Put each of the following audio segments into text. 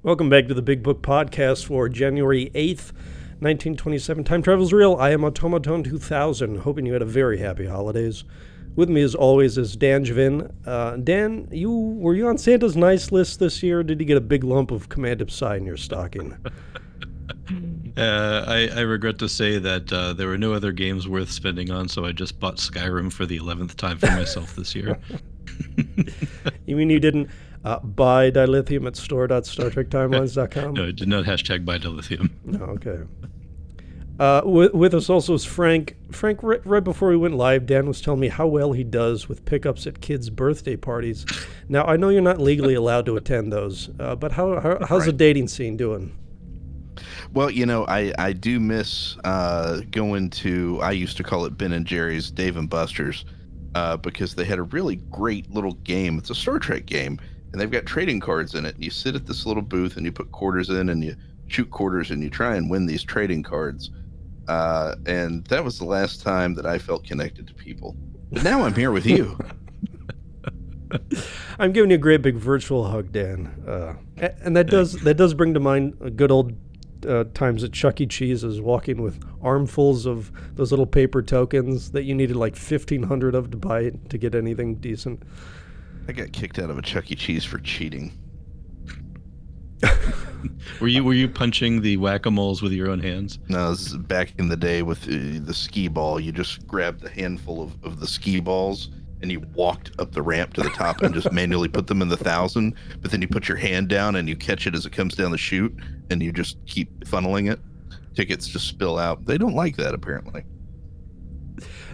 Welcome back to the Big Book Podcast for January 8th, 1927. Time travel's real. I am Automaton 2000, hoping you had a very happy holidays. With me, as always, is Dan Javin. Dan, were you on Santa's nice list this year, or did you get a big lump of Command Psi in your stocking? I regret to say that there were no other games worth spending on, so I just bought Skyrim for the 11th time for myself this year. You mean you didn't buy dilithium at store.StarTrekTimelines.com? No, I did not hashtag buy dilithium. Oh, okay. With us also is Frank. Frank, right before we went live, Dan was telling me how well he does with pickups at kids' birthday parties. Now, I know you're not legally allowed to attend those, but how's the dating scene doing? Well, you know, I do miss going to, I used to call it Ben and Jerry's Dave and Buster's, because they had a really great little game. It's a Star Trek game, and they've got trading cards in it. And you sit at this little booth, and you put quarters in, and you shoot quarters, and you try and win these trading cards. And that was the last time that I felt connected to people. But now I'm here with you. I'm giving you a great big virtual hug, Dan. And that does bring to mind a good old times at Chuck E. Cheese's, walking with armfuls of those little paper tokens that you needed like 1,500 of to buy to get anything decent. I got kicked out of a Chuck E. Cheese for cheating. Were you punching the whack-a-moles with your own hands? No, this is back in the day with the skee ball. You just grabbed a handful of the skee balls and you walked up the ramp to the top and just manually put them in the 1,000. But then you put your hand down and you catch it as it comes down the chute and you just keep funneling it. Tickets just spill out. They don't like that, apparently.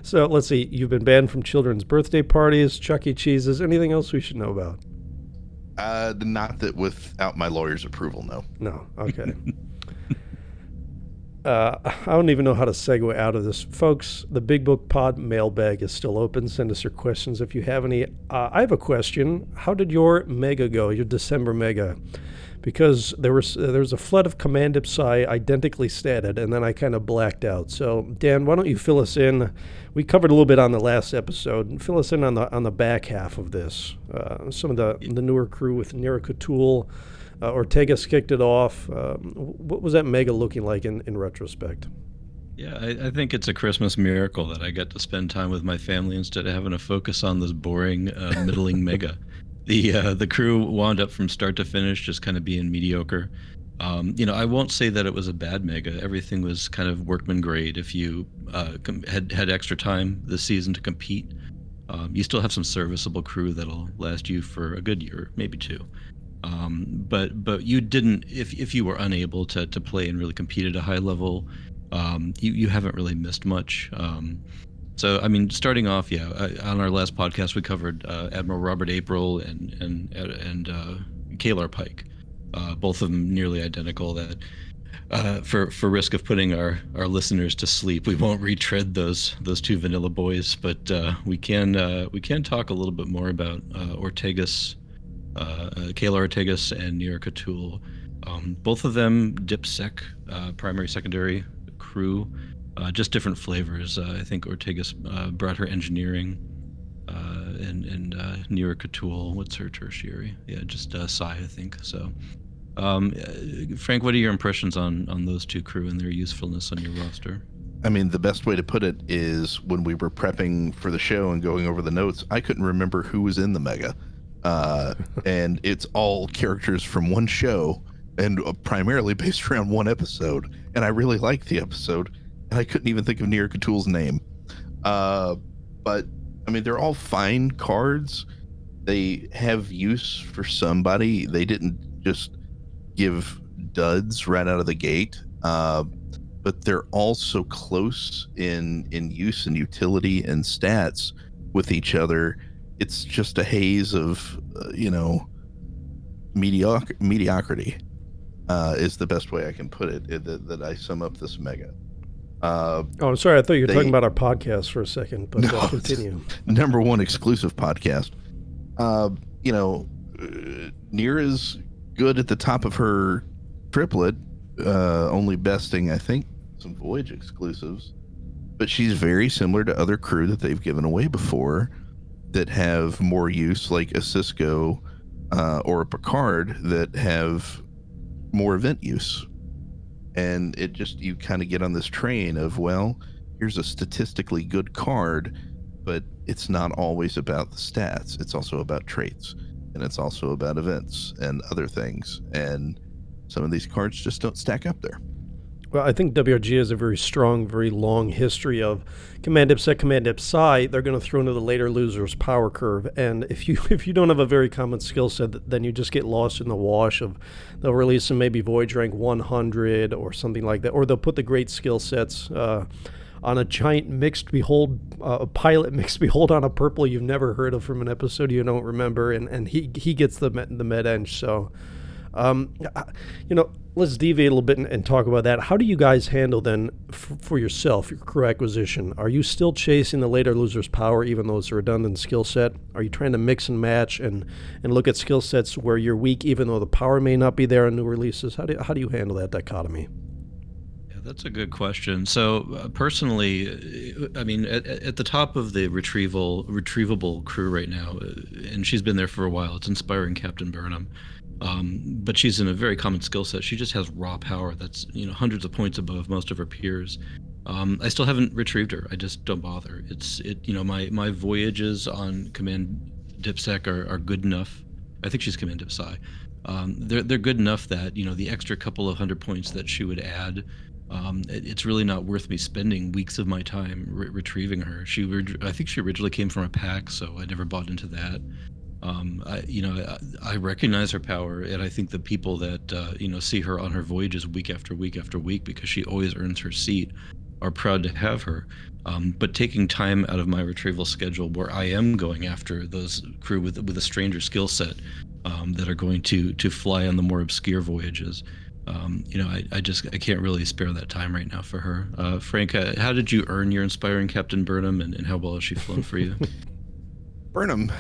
So let's see. You've been banned from children's birthday parties, Chuck E. Cheese's. Anything else we should know about? Not that without my lawyer's approval, no. No, okay. I don't even know how to segue out of this. Folks, the Big Book Pod mailbag is still open. Send us your questions if you have any. I have a question. How did your mega go, your December mega? Because there was a flood of Command Psi identically statted, and then I kind of blacked out. So, Dan, why don't you fill us in? We covered a little bit on the last episode. Fill us in on the back half of this. Some of the newer crew with Nira K'Toole. Ortegas kicked it off. What was that mega looking like in retrospect? Yeah, I think it's a Christmas miracle that I get to spend time with my family instead of having to focus on this boring, middling mega. The crew wound up from start to finish just kind of being mediocre. I won't say that it was a bad mega. Everything was kind of workman grade. If you had extra time this season to compete, you still have some serviceable crew that'll last you for a good year, maybe two. But you didn't, if you were unable to play and really compete at a high level, you haven't really missed much. So, I mean, starting off, on our last podcast, we covered Admiral Robert April and K'Ehleyr Pike, both of them nearly identical. That for risk of putting our listeners to sleep, we won't retread those two vanilla boys, but we can talk a little bit more about K'Ehleyr Ortegas and Nira K'Toole. Both of them DipSec, primary secondary crew. Just different flavors. I think Ortegas brought her engineering, and Nira K'Toole, what's her tertiary? Yeah, just Psi, I think. So, Frank, what are your impressions on those two crew and their usefulness on your roster? I mean, the best way to put it is when we were prepping for the show and going over the notes, I couldn't remember who was in the mega. And it's all characters from one show and primarily based around one episode. And I really liked the episode. And I couldn't even think of Nira K'Toole's name. But, I mean, they're all fine cards. They have use for somebody. They didn't just give duds right out of the gate. But they're all so close in use and utility and stats with each other. It's just a haze of, mediocrity is the best way I can put it, that I sum up this mega. I'm sorry. I thought you were talking about our podcast for a second, but no, continue. Number one exclusive podcast. Nira's good at the top of her triplet, only besting, I think, some Voyage exclusives. But she's very similar to other crew that they've given away before that have more use, like a Sisko or a Picard, that have more event use. And it just, you kind of get on this train of, well, here's a statistically good card, but it's not always about the stats. It's also about traits, and it's also about events and other things. And some of these cards just don't stack up there. Well, I think WRG has a very strong, very long history of command dip set, command dip psi. They're going to throw into the later losers power curve, and if you don't have a very common skill set, then you just get lost in the wash of they'll release some maybe Voyage rank 100 or something like that, or they'll put the great skill sets on a giant mixed behold, a pilot mixed behold on a purple you've never heard of from an episode you don't remember, and he gets the med eng. So. Let's deviate a little bit and talk about that. How do you guys handle then for yourself, your crew acquisition? Are you still chasing the later loser's power even though it's a redundant skill set? Are you trying to mix and match and look at skill sets where you're weak even though the power may not be there on new releases? How do you handle that dichotomy? Yeah, that's a good question. So personally, I mean, at the top of the retrievable crew right now, and she's been there for a while, it's Inspiring Captain Burnham. But she's in a very common skill set. She just has raw power that's hundreds of points above most of her peers. I still haven't retrieved her. I just don't bother. My voyages on command dipsec are good enough. I think she's command dip psi. They're good enough that the extra couple of 100 points that she would add, it's really not worth me spending weeks of my time retrieving her. I think she originally came from a pack, so I never bought into that. I recognize her power, and I think the people that see her on her voyages week after week after week because she always earns her seat are proud to have her. But taking time out of my retrieval schedule where I am going after those crew with a stranger skill set that are going to fly on the more obscure voyages, I can't really spare that time right now for her. Frank, how did you earn your Inspiring Captain Burnham, and how well has she flown for you? Burnham,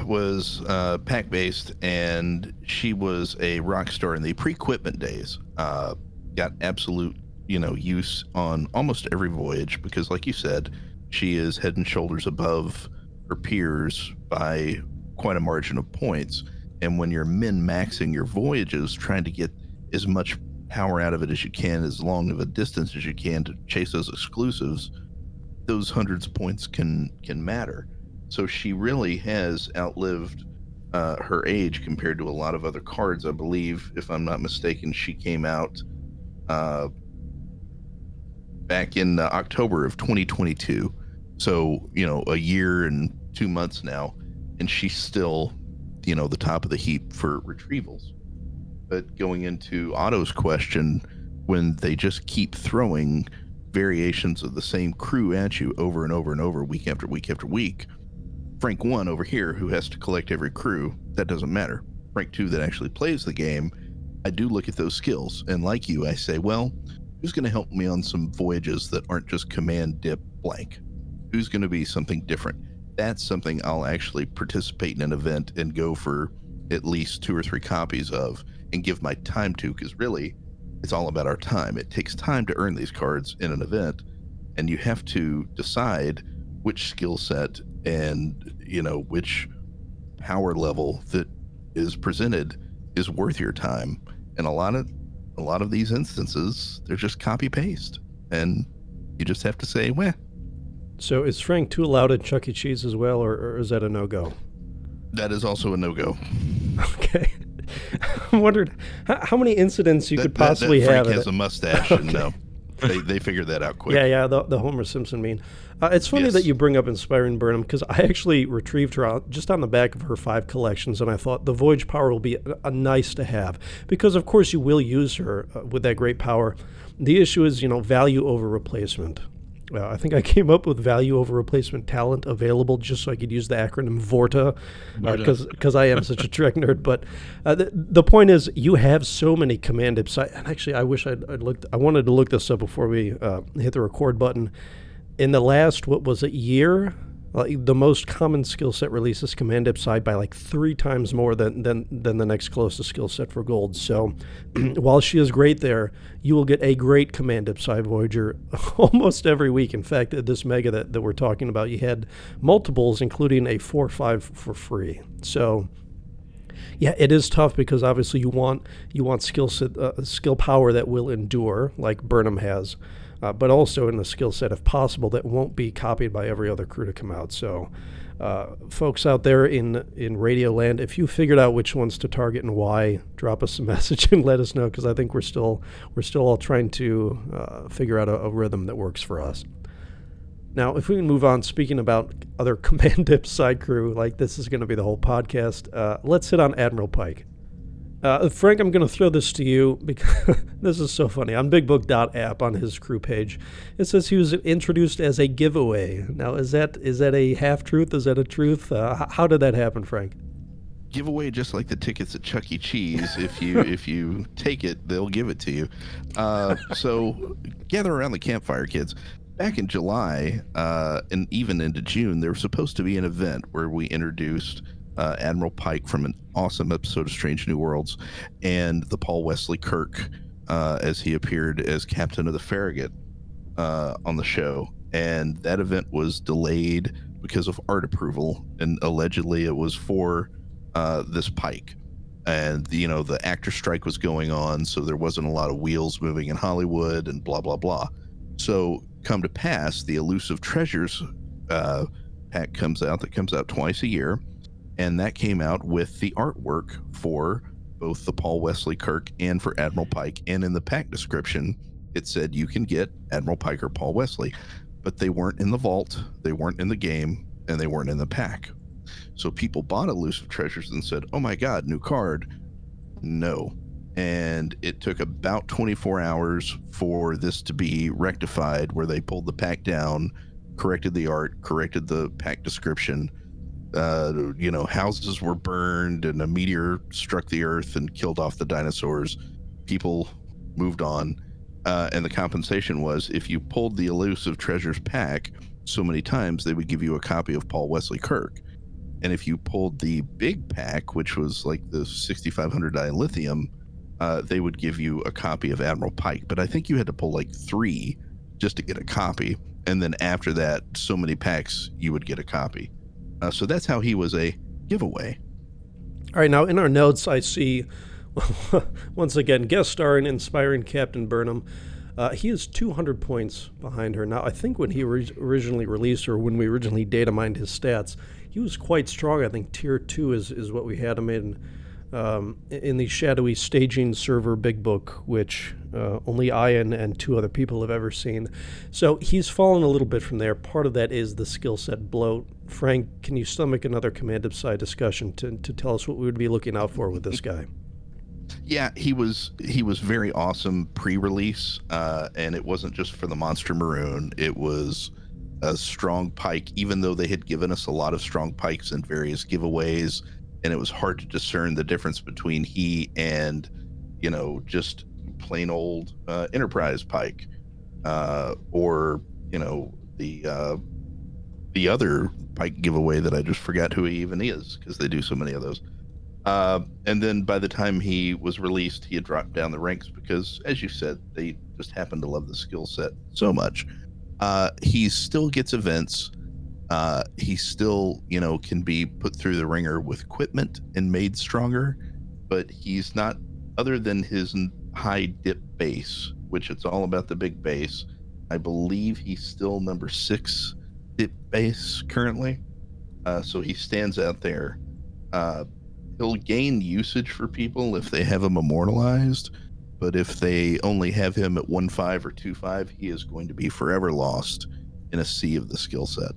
was pack-based, and she was a rock star in the pre-equipment days. Got absolute, use on almost every voyage because, like you said, she is head and shoulders above her peers by quite a margin of points. And when you're min-maxing your voyages, trying to get as much power out of it as you can, as long of a distance as you can to chase those exclusives, those hundreds of points can matter. So she really has outlived her age compared to a lot of other cards. I believe, if I'm not mistaken, she came out back in October of 2022. So, a year and 2 months now, and she's still, the top of the heap for retrievals. But going into Otto's question, when they just keep throwing variations of the same crew at you over and over and over, week after week after week, Frank 1 over here, who has to collect every crew, that doesn't matter. Frank 2 that actually plays the game, I do look at those skills, and like you, I say, well, who's going to help me on some voyages that aren't just command dip blank? Who's going to be something different? That's something I'll actually participate in an event and go for at least 2 or 3 copies of and give my time to, because really, it's all about our time. It takes time to earn these cards in an event, and you have to decide which skill set and which power level that is presented is worth your time. And a lot of these instances, they're just copy paste, and you just have to say, well. So is Frank 2 allowed at Chuck E. Cheese as well, or is that a no-go? That is also a no-go. Okay. I wondered how many incidents you could possibly have. Frank has a mustache, okay. And no. They figured that out quick. Yeah, the Homer Simpson meme. It's funny that you bring up Inspiring Burnham, because I actually retrieved her just on the back of her 5 collections, and I thought the Voyage power will be a nice to have, because of course you will use her with that great power. The issue is, value over replacement. I think I came up with value over replacement talent available just so I could use the acronym VORTA, because I am such a Trek nerd. But the point is, you have so many command dips. And actually, I wish I'd looked. I wanted to look this up before we hit the record button. In the last, year, the most common skill set releases command dip side by 3 times more than the next closest skill set for gold. So while she is great there, you will get a great command dip side Voyager almost every week. In fact, this mega that we're talking about, you had multiples, including a 4/5 for free. So Yeah, it is tough because obviously you want skill power that will endure, like Burnham has, but also in a skill set, if possible, that won't be copied by every other crew to come out. So, folks out there in Radio Land, if you figured out which ones to target and why, drop us a message and let us know, because I think we're still all trying to figure out a rhythm that works for us. Now, if we can move on, speaking about other Command Dip side crew, like this is going to be the whole podcast, let's hit on Admiral Pike. Frank, I'm going to throw this to you because this is so funny. On BigBook.app on his crew page, it says he was introduced as a giveaway. Now, is that a half-truth? Is that a truth? How did that happen, Frank? Giveaway, just like the tickets at Chuck E. Cheese. If you take it, they'll give it to you. So gather around the campfire, kids. Back in July and even into June, there was supposed to be an event where we introduced Admiral Pike from an awesome episode of Strange New Worlds and the Paul Wesley Kirk as he appeared as captain of the Farragut on the show. And that event was delayed because of art approval, and allegedly it was for this Pike. And, the actor strike was going on, so there wasn't a lot of wheels moving in Hollywood and blah, blah, blah. So come to pass, the Elusive Treasures pack comes out twice a year, and that came out with the artwork for both the Paul Wesley Kirk and for Admiral Pike. And in the pack description, it said you can get Admiral Pike or Paul Wesley, but they weren't in the vault, they weren't in the game, and they weren't in the pack. So people bought Elusive Treasures and said, oh my God, new card. No. And it took about 24 hours for this to be rectified, where they pulled the pack down, corrected the art, corrected the pack description. Houses were burned and a meteor struck the earth and killed off the dinosaurs. People moved on. And the compensation was, if you pulled the Elusive Treasures pack so many times, they would give you a copy of Paul Wesley Kirk. And if you pulled the big pack, which was like the 6,500 dilithium, they would give you a copy of Admiral Pike. But I think you had to pull like 3 just to get a copy. And then after that, so many packs, you would get a copy. So that's how he was a giveaway. All right, now in our notes, I see, once again, guest star and inspiring Captain Burnham. He is 200 points behind her. Now, I think when he originally released, or when we originally data mined his stats, he was quite strong. I think tier 2 is what we had him in the shadowy staging server Big Book, which only I and 2 other people have ever seen. So he's fallen a little bit from there. Part of that is the skill set bloat. Frank, can you stomach another Command side discussion to tell us what we would be looking out for with this guy? Yeah, he was very awesome pre-release, and it wasn't just for the Monster Maroon. It was a strong Pike, even though they had given us a lot of strong Pikes in various giveaways, and it was hard to discern the difference between he and, just plain old Enterprise Pike, or, the other Pike giveaway that I just forgot who he even is, because they do so many of those. And then by the time he was released, he had dropped down the ranks because, as you said, they just happened to love the skill set so much. He still gets events. He still, can be put through the ringer with equipment and made stronger, but he's not, other than his high dip base, which it's all about the big base. I believe he's still number 6 dip base currently. So he stands out there. He'll gain usage for people if they have him immortalized, but if they only have him at 1.5 or 2.5, he is going to be forever lost in a sea of the skill set.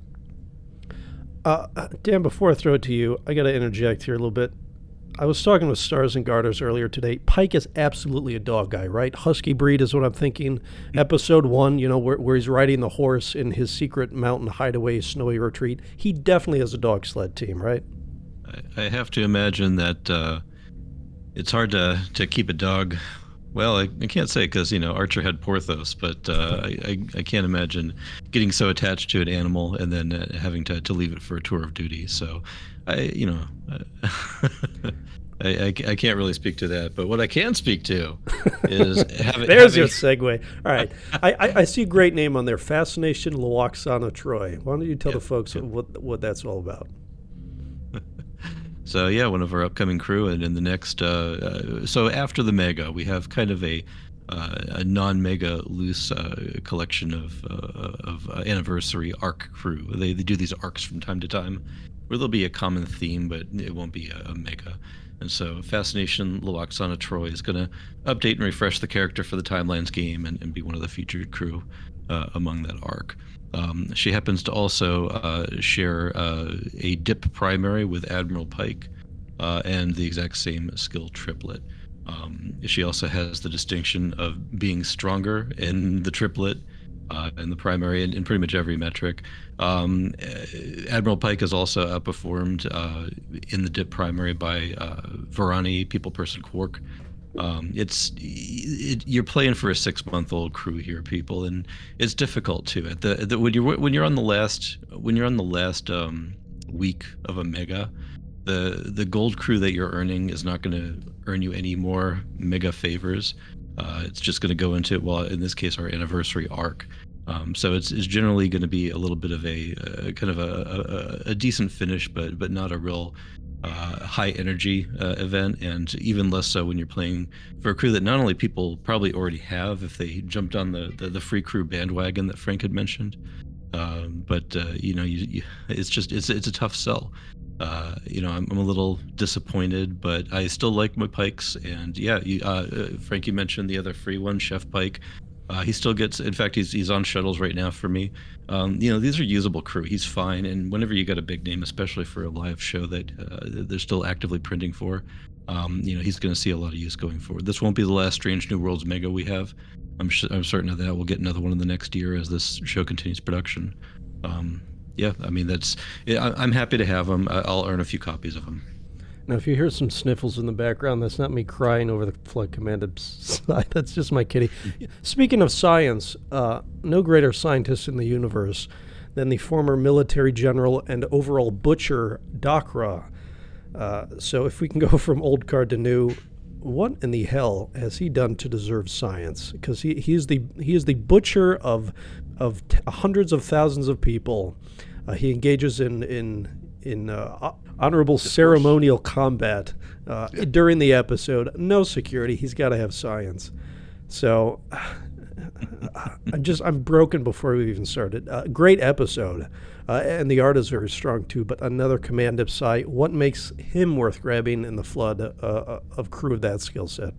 Dan, before I throw it to you, I got to interject here a little bit. I was talking with Stars and Garters earlier today. Pike is absolutely a dog guy, right? Husky breed is what I'm thinking. Episode 1, where he's riding the horse in his secret mountain hideaway snowy retreat. He definitely has a dog sled team, right? I have to imagine that it's hard to keep a dog. Well, I can't say because, Archer had Porthos, but I can't imagine getting so attached to an animal and then having to leave it for a tour of duty. So, I can't really speak to that. But what I can speak to is There's your segue. All right. I see a great name on there, Fascination, Lwaxana, Troi. Why don't you tell the folks what that's all about? So yeah, one of our upcoming crew, and in the next, so after the mega, we have kind of a non-mega loose collection of anniversary arc crew. They do these arcs from time to time, where there'll be a common theme, but it won't be a mega. And so Fascination Lwaxana Troi is going to update and refresh the character for the Timelines game and be one of the featured crew among that arc. She happens to also share a dip primary with Admiral Pike and the exact same skill triplet. She also has the distinction of being stronger in the triplet and the primary in pretty much every metric. Admiral Pike is also outperformed in the dip primary by Varani, People Person Quark. You're playing for a 6-month-old crew here, people, and it's difficult too. When you're on the last week of a mega, the gold crew that you're earning is not going to earn you any more mega favors. It's just going to go into, well, in this case, our anniversary arc. So it's generally going to be a little bit of a kind of a decent finish, but not a real high energy event, and even less so when you're playing for a crew that not only people probably already have if they jumped on the free crew bandwagon that Frank had mentioned, but it's a tough sell. I'm a little disappointed, but I still like my Pikes, and yeah, Frankie mentioned the other free one, Chef Pike. He still gets, in fact, he's on shuttles right now for me. These are usable crew. He's fine. And whenever you got a big name, especially for a live show that they're still actively printing for, he's going to see a lot of use going forward. This won't be the last Strange New Worlds mega we have. I'm certain of that. We'll get another one in the next year as this show continues production. I'm happy to have them. I'll earn a few copies of them. Now, if you hear some sniffles in the background, that's not me crying over the Flight Commander side. That's just my kitty. Speaking of science, no greater scientist in the universe than the former military general and overall butcher, Dak'Rah. So if we can go from old card to new, what in the hell has he done to deserve science? Because he is the butcher of hundreds of thousands of people. He engages in honorable ceremonial combat during the episode. No security. He's got to have science. So I'm broken before we even started. Great episode. And the art is very strong too, but another command psi. What makes him worth grabbing in the flood of crew of that skill set?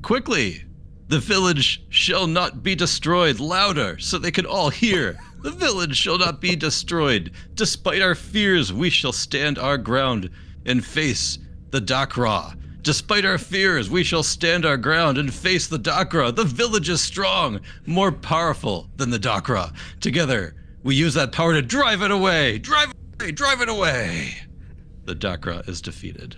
Quickly, the village shall not be destroyed. Louder, so they can all hear. The village shall not be destroyed. Despite our fears, we shall stand our ground and face the Dak'Rah. Despite our fears, we shall stand our ground and face the Dak'Rah. The village is strong, more powerful than the Dak'Rah. Together, we use that power to drive it away. Drive it away. The Dak'Rah is defeated.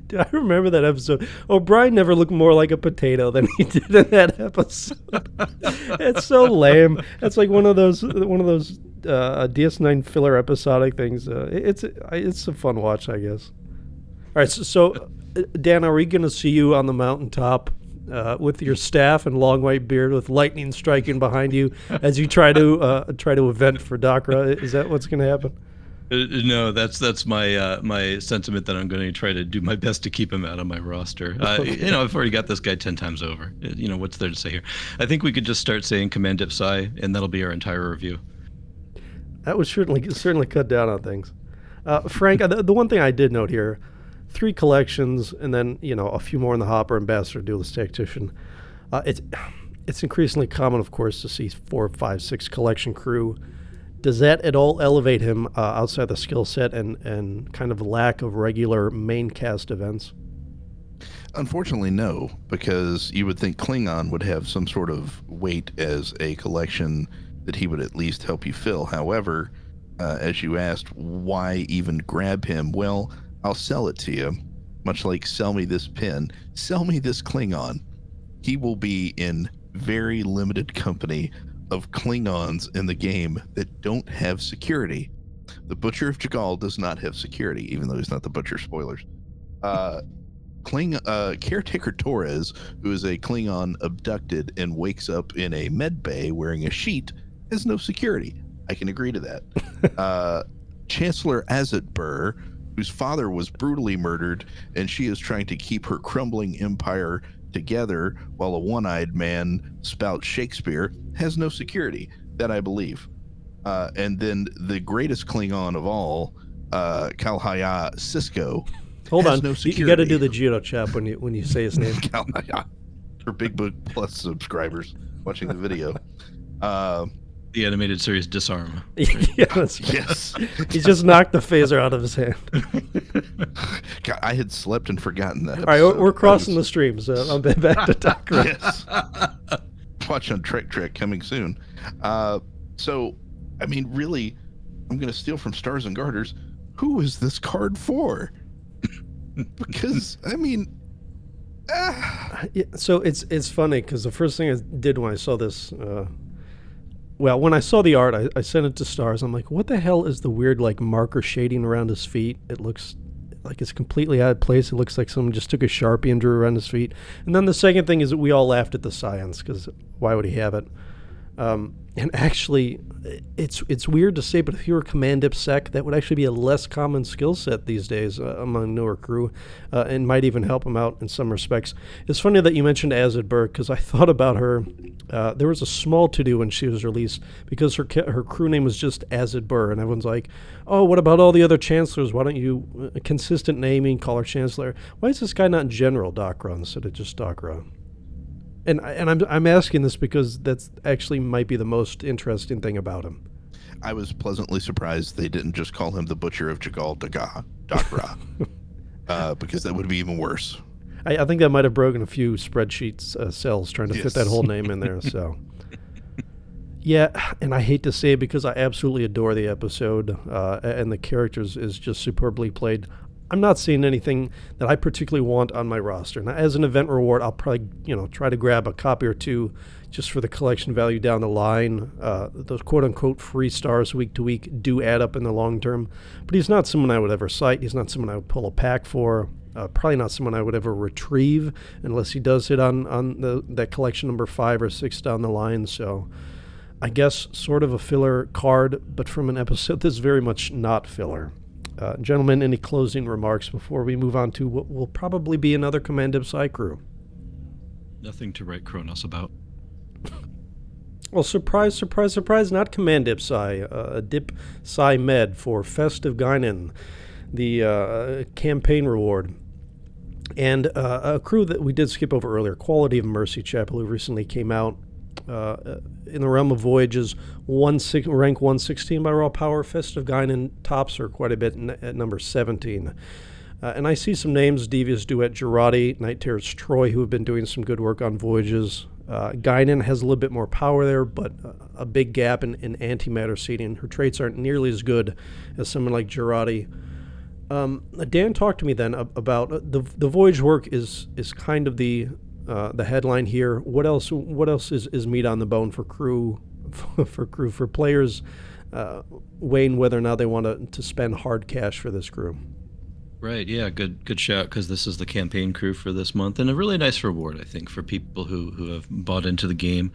Dude, I remember that episode. O'Brien never looked more like a potato than he did in that episode. It's so lame. It's like one of those DS9 filler episodic things. It's a fun watch, I guess. All right, so Dan, are we going to see you on the mountaintop with your staff and long white beard, with lightning striking behind you as you try to event for Dak'Rah? Is that what's going to happen? No, that's my sentiment that I'm going to try to do my best to keep him out of my roster. Okay. I've already got this guy 10 times over. What's there to say here? I think we could just start saying Command Dip Psi, and that'll be our entire review. That would certainly cut down on things. Frank, the one thing I did note here, 3 collections, and then a few more in the hopper, Ambassador, Duelist Tactician. It's increasingly common, of course, to see 4, 5, 6 collection crew. Does that at all elevate him outside the skill set and kind of lack of regular main cast events? Unfortunately, no, because you would think Klingon would have some sort of weight as a collection that he would at least help you fill. However, as you asked, why even grab him? Well, I'll sell it to you, much like sell me this pin, sell me this Klingon. He will be in very limited company of Klingons in the game that don't have security. The Butcher of Jagal does not have security, even though he's not the Butcher. Spoilers. Caretaker Torres, who is a Klingon abducted and wakes up in a med bay wearing a sheet, has no security. I can agree to that. Chancellor Azatbur, whose father was brutally murdered, and she is trying to keep her crumbling empire together while a one-eyed man spouts Shakespeare, has no security. That I believe. And then the greatest Klingon of all, Kalhaya Sisko. Hold has on, no you got to do security. the Geo chap when you say his name. Kalhaya, for Big Book Plus subscribers watching the video. The animated series Disarm. Yeah, that's right. Yes. He's just knocked the phaser out of his hand. God, I had slept and forgotten that. All right, we're crossing the streams. I'm back to Dak'Rah. Yes. Watch on Trek coming soon. So, I mean, really, I'm going to steal from Stars and Garters. Who is this card for? Because, I mean... Yeah, so it's funny because the first thing I did when I saw this... well, when I saw the art, I sent it to Stars. I'm like, what the hell is the weird like marker shading around his feet? It looks like it's completely out of place. It looks like someone just took a Sharpie and drew around his feet. And then the second thing is that we all laughed at the science because why would he have it? And actually, it's weird to say, but if you were Command IPSec, that would actually be a less common skill set these days among newer crew, and might even help him out in some respects. It's funny that you mentioned Azad Burke, because I thought about her. There was a small to-do when she was released, because her crew name was just Azad Burr, and everyone's like, oh, what about all the other chancellors? Why don't you, consistent naming, call her chancellor? Why is this guy not General Dak'Rah instead of just Dak'Rah? And I'm asking this because that's actually might be the most interesting thing about him. I was pleasantly surprised they didn't just call him the Butcher of Jagal Dak'Rah, because that would be even worse. I think that might have broken a few spreadsheets cells trying to fit that whole name in there. So, yeah, and I hate to say it because I absolutely adore the episode, and the characters is just superbly played. I'm not seeing anything that I particularly want on my roster. Now, as an event reward, I'll probably, try to grab a copy or two just for the collection value down the line. Those quote-unquote free stars week to week do add up in the long term. But he's not someone I would ever cite. He's not someone I would pull a pack for. Probably not someone I would ever retrieve unless he does hit on that collection number 5 or 6 down the line. So I guess sort of a filler card, but from an episode that's very much not filler. Gentlemen, any closing remarks before we move on to what will probably be another Command Psi crew? Nothing to write Kronos about. Well, surprise, surprise, surprise, not Command Psi, Dip Psi Med for Festive Guinan, the campaign reward. And a crew that we did skip over earlier, Quality of Mercy Chapel, who recently came out. In the realm of voyages, rank 116 by raw power. Festive Guinan tops her quite a bit at number 17. And I see some names: Devious Duet Girardi, Night Terror's Troi, who have been doing some good work on voyages. Guinan has a little bit more power there, but a big gap in antimatter seeding. Her traits aren't nearly as good as someone like Girardi. Dan talked to me then about the voyage work is kind of the headline here. What else is meat on the bone for crew, for players weighing whether or not they want to spend hard cash for this crew? Right, yeah, good shout, because this is the campaign crew for this month, and a really nice reward, I think, for people who have bought into the game.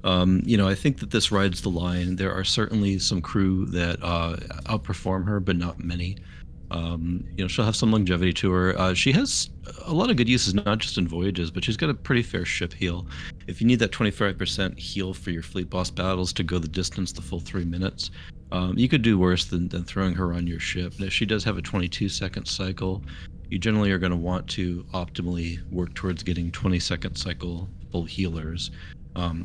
I think that this rides the line. There are certainly some crew that outperform her, but not many. She'll have some longevity to her. She has a lot of good uses, not just in voyages, but she's got a pretty fair ship heal. If you need that 25% heal for your fleet boss battles to go the distance the full 3 minutes, you could do worse than throwing her on your ship. Now, she does have a 22-second cycle. You generally are going to want to optimally work towards getting 20-second cycle full healers.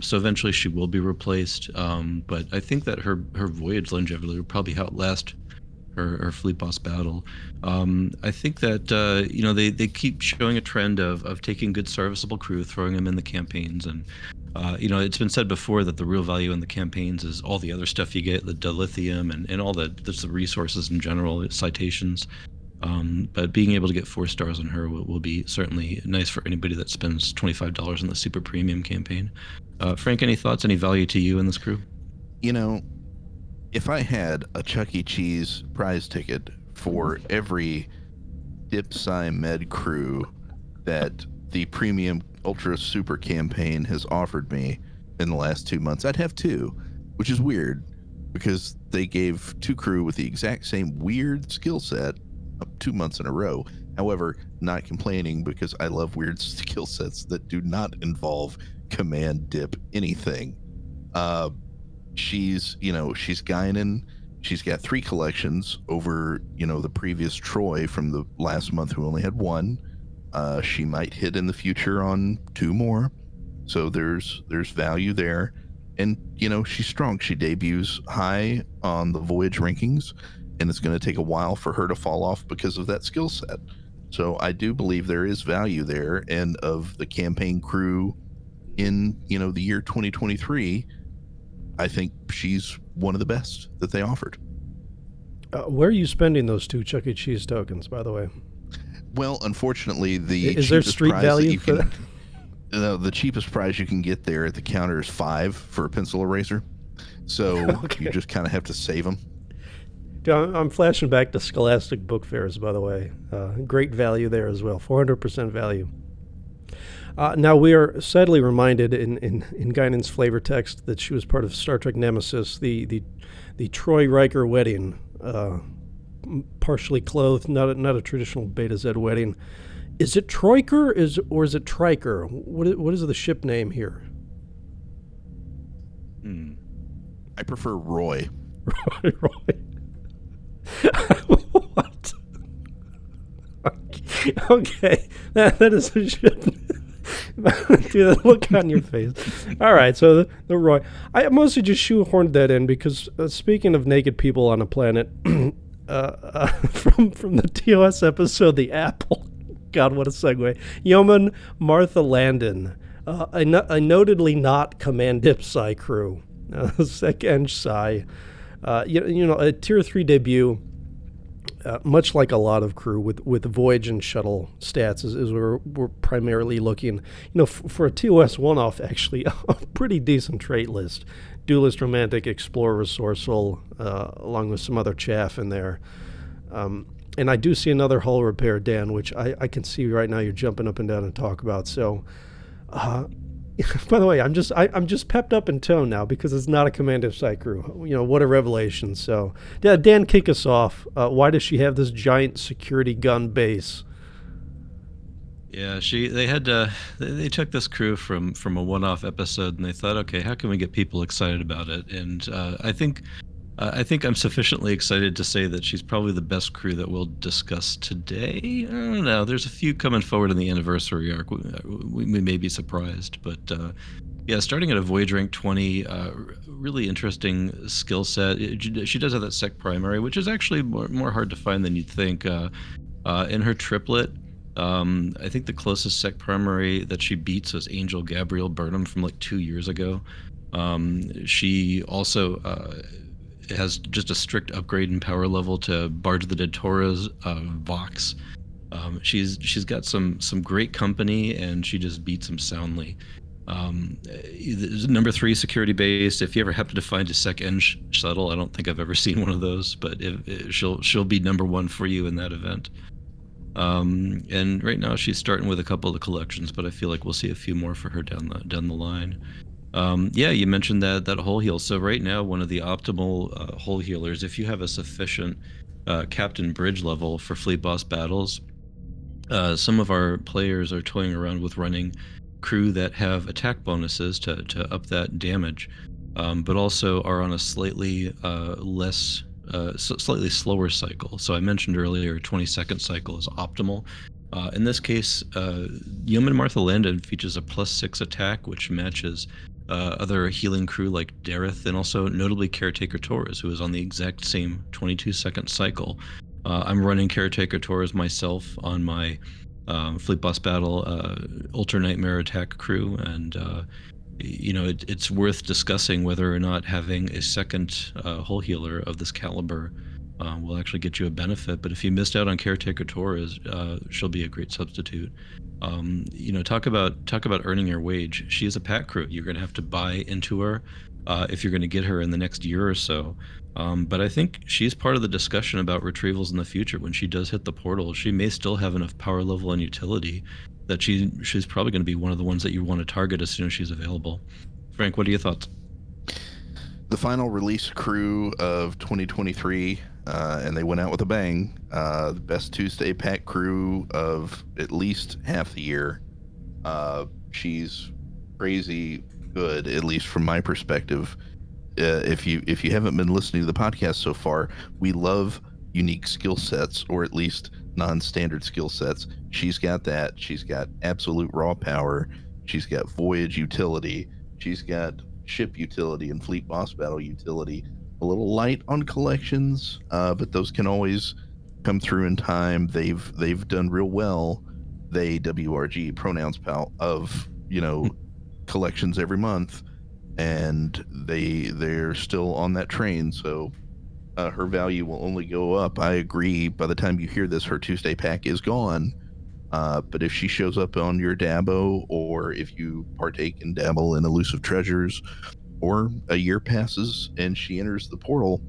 So eventually she will be replaced, but I think that her voyage longevity will probably outlast her fleet boss battle. I think that they keep showing a trend of taking good serviceable crew, throwing them in the campaigns, and it's been said before that the real value in the campaigns is all the other stuff you get, the dilithium and all the resources in general, citations. But being able to get 4 stars on her will be certainly nice for anybody that spends $25 on the super premium campaign. Frank, any thoughts, any value to you in this crew? If I had a Chuck E. Cheese prize ticket for every Dip Psi Med crew that the premium ultra super campaign has offered me in the last 2 months, I'd have 2, which is weird because they gave 2 crew with the exact same weird skill set 2 months in a row. However, not complaining because I love weird skill sets that do not involve command dip anything. She's Guinan. She's got 3 collections over, the previous Troi from the last month who only had 1. She might hit in the future on 2 more. So there's value there. And, she's strong. She debuts high on the Voyage rankings, and it's going to take a while for her to fall off because of that skill set. So I do believe there is value there. And of the campaign crew in, the year 2023, I think she's one of the best that they offered. Where are you spending those 2 Chuck E. Cheese tokens, by the way? Well, unfortunately, is there street value for that? The cheapest prize you can get there at the counter is 5 for a pencil eraser. So okay. You just kind of have to save them. I'm flashing back to Scholastic Book Fairs, by the way. Great value there as well, 400% value. Now, we are sadly reminded in Guinan's flavor text that she was part of Star Trek Nemesis, the Troi Riker wedding, partially clothed, not a traditional Betazoid wedding. Is it Troiker or is it Triker? What is the ship name here? I prefer Roy. Roy. What? Okay, that is a ship. Dude, look on your face. All right, so the Roy. I mostly just shoehorned that in because speaking of naked people on a planet, from the TOS episode, The Apple. God, what a segue. Yeoman Martha Landon, a notedly not Command Dip Psi crew, Sec-Eng Psi. A Tier 3 debut, much like a lot of crew with Voyage and Shuttle stats, is where we're primarily looking. For a TOS one-off, actually, a pretty decent trait list. Duelist, Romantic, Explorer, Resourceful, along with some other chaff in there. And I do see another hull repair, Dan, which I can see right now you're jumping up and down and talk about. So, by the way, I'm just pepped up in tone now because it's not a Command Psi crew. What a revelation. So, Dan, kick us off. Why does she have this giant security gun base? Yeah, they took this crew from a one-off episode and they thought, okay, how can we get people excited about it? And I think I'm sufficiently excited to say that she's probably the best crew that we'll discuss today. I don't know. There's a few coming forward in the anniversary arc. We may be surprised. But starting at a Voyage rank 20, really interesting skill set. She does have that sec primary, which is actually more hard to find than you'd think. In her triplet, I think the closest sec primary that she beats was Angel Gabrielle Burnham from like 2 years ago. She also... has just a strict upgrade in power level to Barge the Dead Tora's Vox. She's got some great company and she just beats them soundly. Number 3 security base. If you ever happen to find a Sec-Eng shuttle, I don't think I've ever seen one of those, but she'll be number 1 for you in that event. And right now she's starting with a couple of the collections, but I feel like we'll see a few more for her down the line. You mentioned that hull heal. So right now, one of the optimal hull healers, if you have a sufficient captain bridge level for fleet boss battles, some of our players are toying around with running crew that have attack bonuses to up that damage, but also are on a slightly slightly slower cycle. So I mentioned earlier, 20-second cycle is optimal. In this case, Yeoman Martha Landon features a +6 attack, which matches other healing crew like Dareth, and also notably Caretaker Torres, who is on the exact same 22-second cycle. I'm running Caretaker Torres myself on my Fleet Boss Battle Ultra Nightmare attack crew, and it's worth discussing whether or not having a second hull healer of this caliber will actually get you a benefit. But if you missed out on Caretaker Torres, she'll be a great substitute. Talk about earning your wage. She is a pack crew. You're going to have to buy into her if you're going to get her in the next year or so. But I think she's part of the discussion about retrievals in the future. When she does hit the portal, she may still have enough power level and utility that she's probably going to be one of the ones that you want to target as soon as she's available. Frank, what are your thoughts? The final release crew of 2023 and they went out with a bang. The best Tuesday pack crew of at least half the year. She's crazy good, at least from my perspective. If you haven't been listening to the podcast so far, we love unique skill sets, or at least non-standard skill sets. She's got that. She's got absolute raw power. She's got voyage utility. She's got ship utility and fleet boss battle utility. A little light on collections, but those can always come through in time. They've done real well. They WRG pronouns pal of collections every month, and they're still on that train. So her value will only go up. I agree. By the time you hear this, her Tuesday pack is gone. But if she shows up on your Dabo, or if you partake in Dabble in Elusive Treasures, or a year passes and she enters the portal,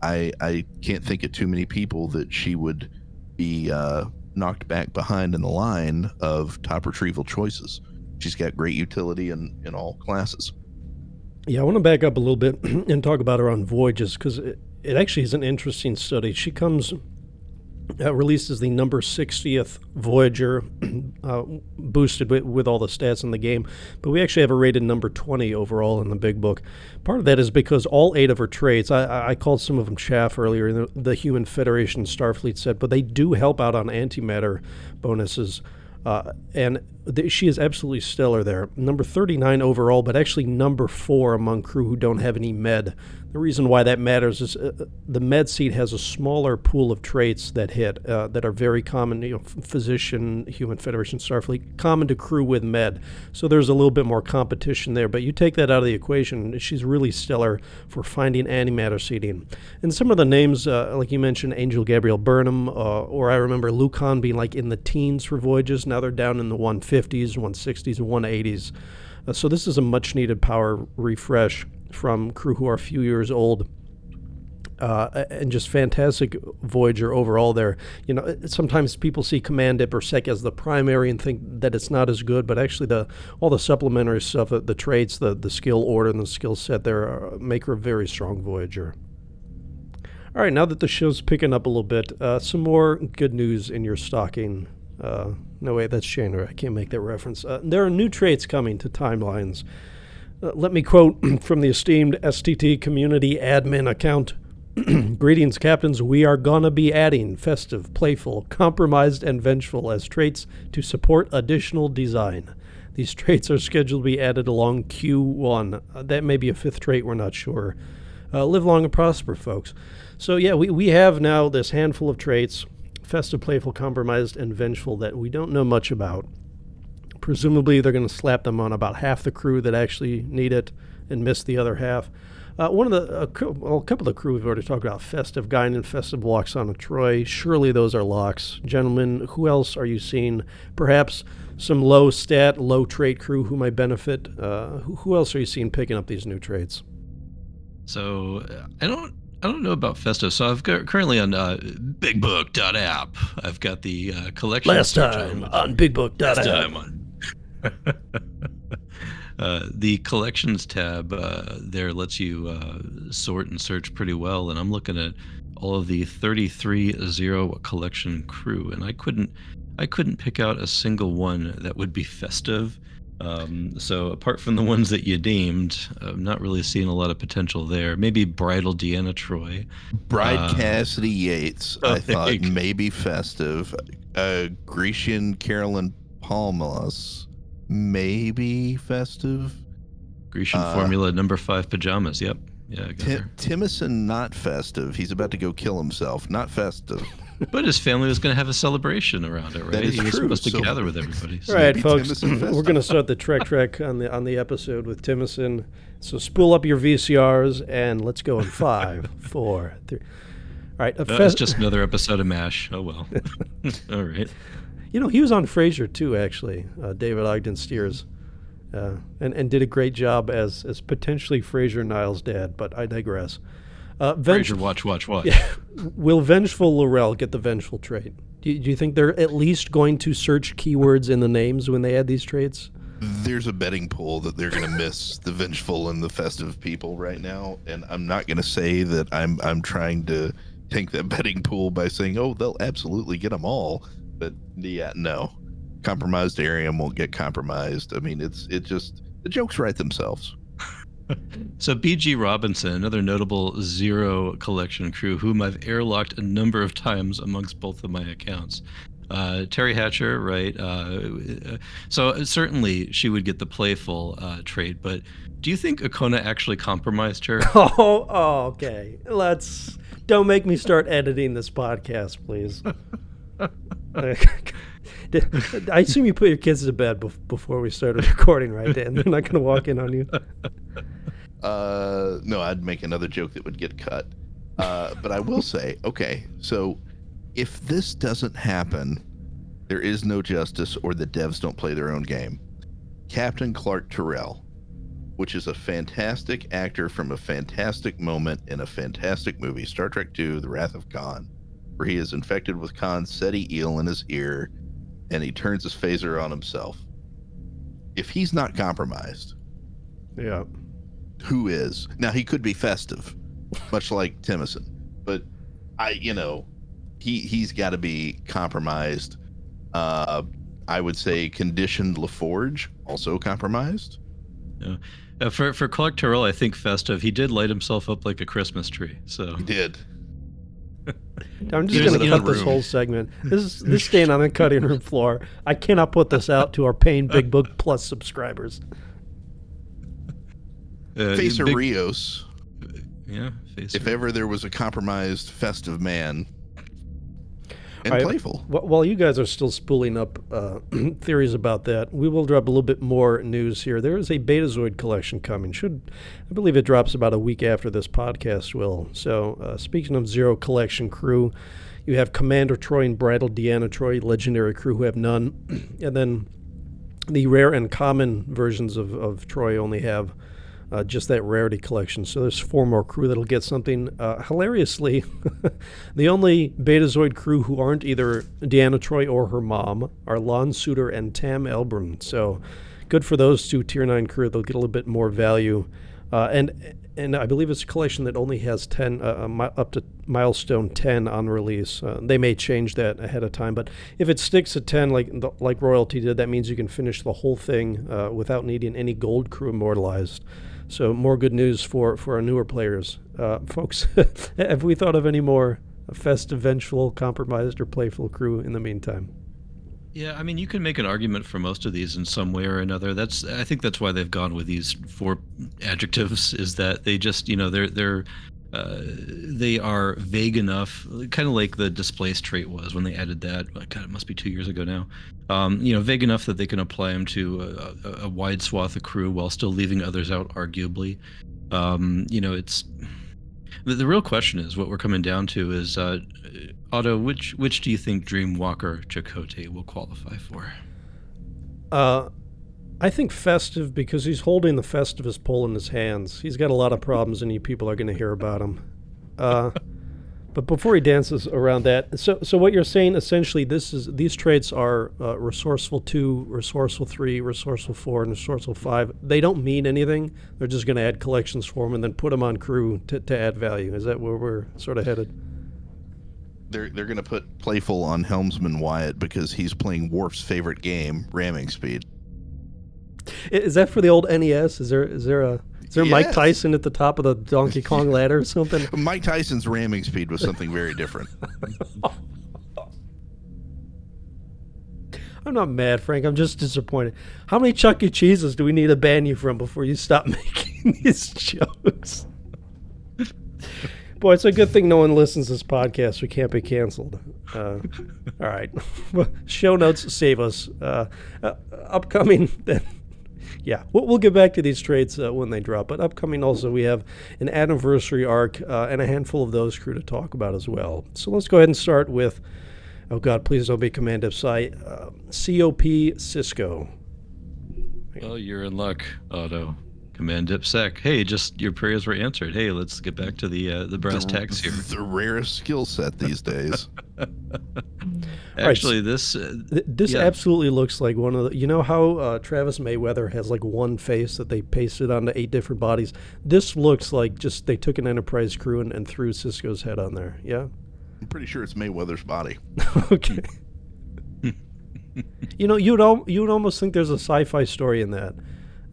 I can't think of too many people that she would be knocked back behind in the line of top retrieval choices. She's got great utility in all classes. Yeah, I want to back up a little bit and talk about her on voyages, because it actually is an interesting study. She comes released as the number 60th Voyager, boosted with all the stats in the game, but we actually have her rated number 20 overall in the big book. Part of that is because all 8 of her traits, I called some of them chaff earlier in the Human Federation Starfleet set, but they do help out on antimatter bonuses. And she is absolutely stellar there. Number 39 overall, but actually number 4 among crew who don't have any med. The reason why that matters is the med seat has a smaller pool of traits that hit, that are very common, physician, Human Federation, Starfleet, common to crew with med. So there's a little bit more competition there. But you take that out of the equation, she's really stellar for finding antimatter seating. And some of the names, like you mentioned, Angel Gabriel Burnham, or I remember Lucan being like in the teens for voyages. Now they're down in the 150s, 160s, and 180s. So this is a much-needed power refresh from crew who are a few years old, and just fantastic Voyager overall there. Sometimes people see Command Dip or Sec as the primary and think that it's not as good, but actually all the supplementary stuff, the traits, the skill order, and the skill set there make her a very strong Voyager. All right, now that the show's picking up a little bit, some more good news in your stocking. No, wait, that's Chandra. I can't make that reference. There are new traits coming to Timelines. Let me quote from the esteemed STT community admin account. Greetings, Captains. We are gonna be adding festive, playful, compromised, and vengeful as traits to support additional design. These traits are scheduled to be added along Q1. That may be a 5th trait, we're not sure. Live long and prosper, folks. So yeah, we have now this handful of traits, festive, playful, compromised, and vengeful, that we don't know much about. Presumably they're going to slap them on about half the crew that actually need it and miss the other half. A couple of the crew we've already talked about: Festive Guinan, Festive Lwaxana, Troi. Surely those are locks. Gentlemen, who else are you seeing? Perhaps some low stat, low trait crew who might benefit. Who else are you seeing picking up these new traits? So I don't know about Festive. So I've got currently on bigbook.app. I've got the collection. Last time on bigbook.app. Last time on. The collections tab there lets you sort and search pretty well, and I'm looking at all of the 33-0 collection crew, and I couldn't pick out a single one that would be festive. So apart from the ones that you named, I'm not really seeing a lot of potential there. Maybe Bridal Deanna Troi. Bride Cassidy Yates, I thought maybe festive. Grecian Carolyn Palmas, maybe festive. Grecian Formula number 5 pajamas. Yep. Yeah, I got there. Timison, not festive. He's about to go kill himself. Not festive. But his family was going to have a celebration around it, right? That is he was true. supposed to gather with everybody. So. Right, folks. We're going to start the Trek on the episode with Timison. So spool up your VCRs and let's go in 5, 4, 3. All right. It's just another episode of MASH. Oh well. All right. He was on Frasier too, actually. David Ogden Stiers, and did a great job as potentially Frasier Niles' dad. But I digress. Frasier, watch. Yeah. Will Vengeful Laurel get the Vengeful trait? Do you think they're at least going to search keywords in the names when they add these traits? There's a betting pool that they're going to miss the Vengeful and the Festive people right now, and I'm not going to say that I'm trying to tank that betting pool by saying, "Oh, they'll absolutely get them all," but yeah, no, compromised Arium won't get compromised. I mean, it just the jokes write themselves. So B.G. Robinson, another notable Zero collection crew, whom I've airlocked a number of times amongst both of my accounts. Terry Hatcher, right? So certainly she would get the playful trait, but do you think Akona actually compromised her? Okay. Don't make me start editing this podcast, please. I assume you put your kids to bed before we started recording, right, Dan? They're not going to walk in on you. No, I'd make another joke that would get cut. But I will say, okay, so if this doesn't happen, there is no justice, or the devs don't play their own game. Captain Clark Terrell, which is a fantastic actor from a fantastic moment in a fantastic movie, Star Trek II, The Wrath of Khan, where he is infected with Khan's SETI eel in his ear, and he turns his phaser on himself. If he's not compromised, yeah, who is? Now, he could be Festive, much like Timothy, but he's got to be compromised. I would say Conditioned LaForge, also compromised. Yeah. For Clark Terrell, I think Festive, he did light himself up like a Christmas tree. So he did. I'm just going to cut this whole segment. This is staying on the cutting room floor. I cannot put this out to our paying Big Book Plus subscribers. Facer Rios. Yeah, Facer. If ever there was a compromised Festive man. And playful. While you guys are still spooling up theories about that, we will drop a little bit more news here. There is a Betazoid collection coming. I believe it drops about a week after this podcast will. So speaking of Zero collection crew, you have Commander Troi and Bridal Deanna Troi, legendary crew who have none. And then the rare and common versions of Troi only have just that rarity collection. So there's 4 more crew that'll get something. Hilariously, the only Betazoid crew who aren't either Deanna Troi or her mom are Lon Suter and Tam Elbrum. So good for those 2 Tier 9 crew. They'll get a little bit more value. And I believe it's a collection that only has 10 up to milestone 10 on release. They may change that ahead of time, but if it sticks at 10 like Royalty did, that means you can finish the whole thing without needing any gold crew immortalized. So more good news for our newer players. Folks, have we thought of any more festive, vengeful, compromised, or playful crew in the meantime? Yeah, I mean, you can make an argument for most of these in some way or another. I think that's why they've gone with these 4 adjectives, is that they just, they are vague enough, kind of like the displaced trait was when they added that. God, it must be 2 years ago now. Vague enough that they can apply them to a wide swath of crew while still leaving others out, arguably. It's the real question is what we're coming down to is, Otto, which do you think Dreamwalker Chakotay will qualify for? I think Festive, because he's holding the Festivus pole in his hands. He's got a lot of problems, and you people are going to hear about him. But before he dances around that, so what you're saying essentially, these traits are Resourceful 2, Resourceful 3, Resourceful 4, and Resourceful 5. They don't mean anything. They're just going to add collections for them and then put them on crew to add value. Is that where we're sort of headed? They're going to put Playful on Helmsman Wyatt because he's playing Worf's favorite game, Ramming Speed. Is that for the old NES? Is there yes. Mike Tyson at the top of the Donkey Kong ladder or something? Mike Tyson's ramming speed was something very different. I'm not mad, Frank. I'm just disappointed. How many Chuck E. Cheeses do we need to ban you from before you stop making these jokes? Boy, it's a good thing no one listens to this podcast. We can't be canceled. All right. Show notes save us. Upcoming then. Yeah, we'll get back to these traits when they drop. But upcoming also, we have an anniversary arc and a handful of those crew to talk about as well. So let's go ahead and start with, oh God, please don't be Command Psi, C.O.P. Sisko. Well, you're in luck, Otto. Command Sec. Hey, just your prayers were answered. Hey, let's get back to the brass tacks here. The rarest skill set these days. Actually, this This yeah, absolutely looks like one of the. You know how Travis Mayweather has like one face that they pasted onto 8 different bodies? This looks like just they took an Enterprise crew and threw Sisko's head on there. Yeah? I'm pretty sure it's Mayweather's body. Okay. You'd almost think there's a sci-fi story in that.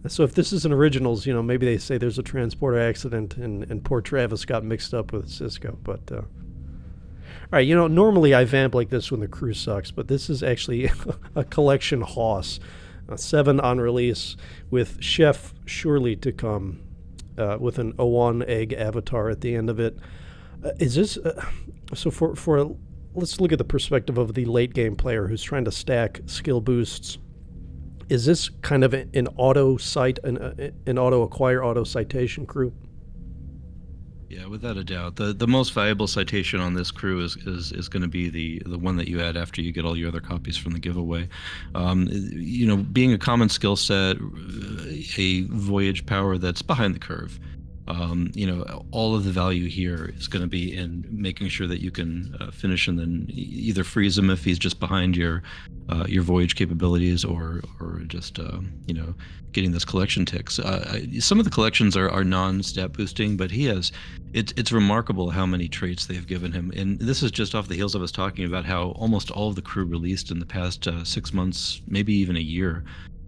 So if this is an originals, maybe they say there's a transporter accident and poor Travis got mixed up with Sisko. But all right, normally I vamp like this when the crew sucks, but this is actually a collection hoss. 7 on release with Chef surely to come with an O1 egg avatar at the end of it. Is this so for let's look at the perspective of the late game player who's trying to stack skill boosts. Is this kind of an auto cite, an auto acquire, auto citation crew? yeah, without a doubt, the most valuable citation on this crew is going to be the one that you add after you get all your other copies from the giveaway. Being a common skill set, a voyage power that's behind the curve. All of the value here is going to be in making sure that you can finish and then either freeze him if he's just behind your voyage capabilities, or just getting those collection ticks. Some of the collections are non-stat boosting, but it's remarkable how many traits they've given him. And this is just off the heels of us talking about how almost all of the crew released in the past 6 months, maybe even a year,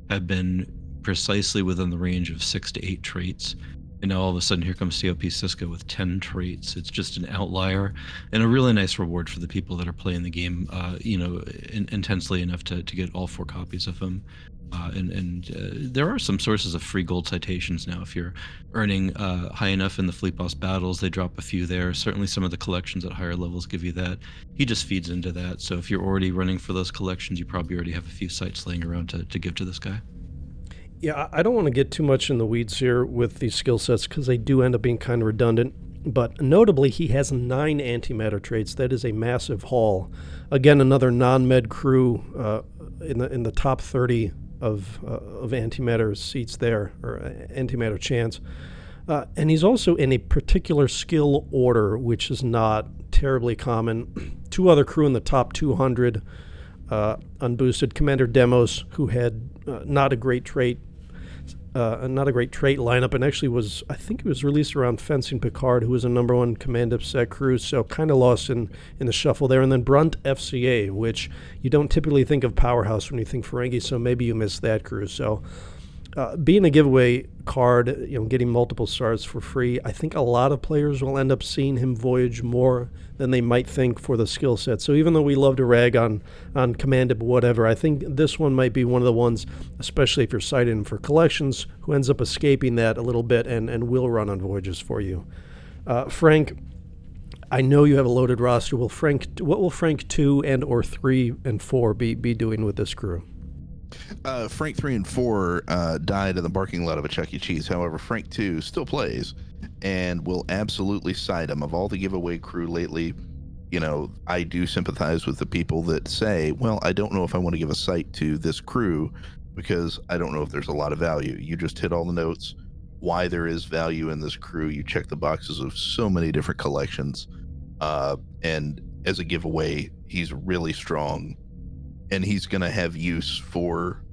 have been precisely within the range of 6 to 8 traits. And now all of a sudden here comes C.O.P. Sisko with 10 traits. It's just an outlier and a really nice reward for the people that are playing the game, intensely enough to get all 4 copies of him. There are some sources of free gold citations now. If you're earning high enough in the fleet boss battles, they drop a few there. Certainly some of the collections at higher levels give you that. He just feeds into that. So if you're already running for those collections, you probably already have a few sites laying around to give to this guy. Yeah, I don't want to get too much in the weeds here with these skill sets because they do end up being kind of redundant. But notably, he has 9 antimatter traits. That is a massive haul. Again, another non-med crew in the top 30 of antimatter seats there, or antimatter chance. And he's also in a particular skill order, which is not terribly common. 2 other crew in the top 200 unboosted. Commander Demos, who had not a great trait lineup, and actually I think it was released around Fencing Picard, who was a number 1 command upset crew, so kind of lost in the shuffle there. And then Brunt FCA, which you don't typically think of Powerhouse when you think Ferengi, so maybe you missed that crew. So being a giveaway card, getting multiple stars for free, I think a lot of players will end up seeing him voyage more than they might think for the skill set. So even though we love to rag on Commanded whatever, I think this one might be one of the ones, especially if you're citing him for collections, who ends up escaping that a little bit and will run on voyages for you. Frank, I know you have a loaded roster. What will Frank 2 and or 3 and 4 be doing with this crew? Frank 3 and 4 died in the parking lot of a Chuck E. Cheese. However, Frank 2 still plays and will absolutely side him. Of all the giveaway crew lately, I do sympathize with the people that say, well, I don't know if I want to give a cite to this crew because I don't know if there's a lot of value. You just hit all the notes. Why there is value in this crew. You check the boxes of so many different collections. And as a giveaway, he's really strong. And he's going to have use for